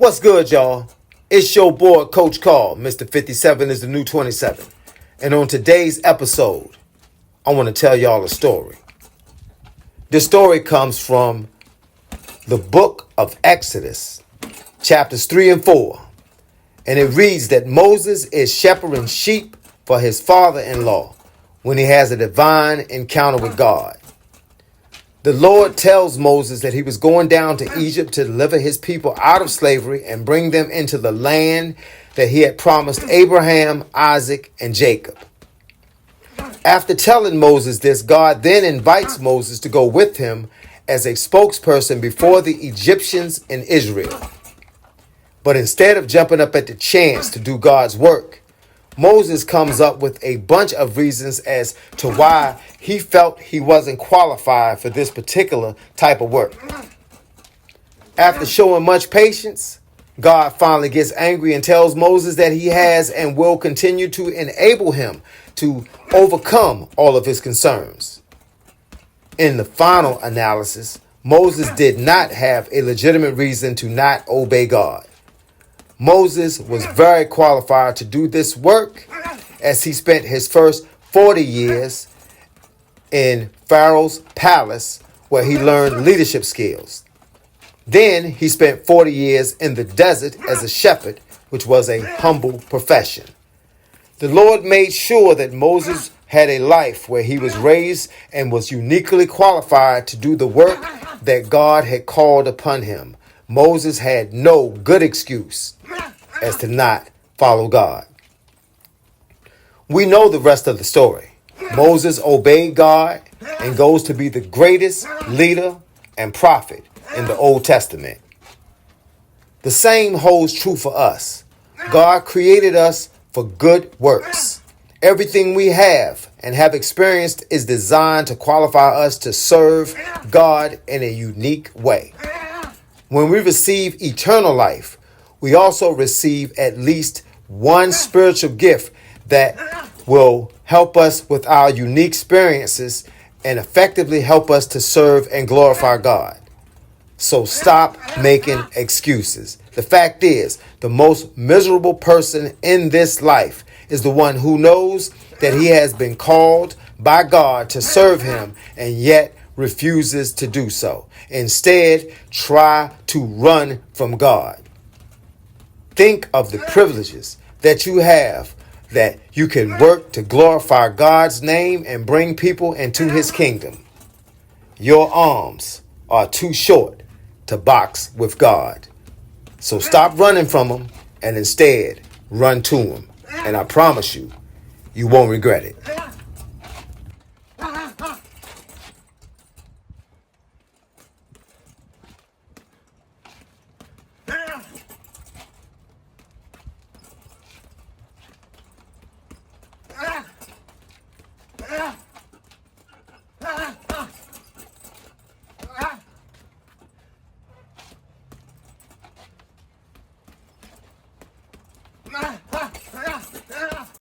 What's good, y'all? It's your boy, Coach Carl. Mr. 57 is the new 27. And on today's episode, I want to tell y'all a story. This story comes from the book of Exodus, chapters 3 and 4. And it reads that Moses is shepherding sheep for his father-in-law when he has a divine encounter with God. The Lord tells Moses that he was going down to Egypt to deliver his people out of slavery and bring them into the land that he had promised Abraham, Isaac, and Jacob. After telling Moses this, God then invites Moses to go with him as a spokesperson before the Egyptians in Israel. But instead of jumping up at the chance to do God's work, Moses comes up with a bunch of reasons as to why he felt he wasn't qualified for this particular type of work. After showing much patience, God finally gets angry and tells Moses that he has and will continue to enable him to overcome all of his concerns. In the final analysis, Moses did not have a legitimate reason to not obey God. Moses was very qualified to do this work as he spent his first 40 years in Pharaoh's palace where he learned leadership skills. Then he spent 40 years in the desert as a shepherd, which was a humble profession. The Lord made sure that Moses had a life where he was raised and was uniquely qualified to do the work that God had called upon him. Moses had no good excuse as to not follow God. We know the rest of the story. Moses obeyed God and goes to be the greatest leader and prophet in the Old Testament. The same holds true for us. God created us for good works. Everything we have and have experienced is designed to qualify us to serve God in a unique way. When we receive eternal life, we also receive at least one spiritual gift that will help us with our unique experiences and effectively help us to serve and glorify God. So stop making excuses. The fact is, the most miserable person in this life is the one who knows that he has been called by God to serve him and yet refuses to do so. Instead, try to run from God. Think of the privileges that you have, that you can work to glorify God's name and bring people into his kingdom. Your arms are too short to box with God. So stop running from him and instead run to him. And I promise you, you won't regret it.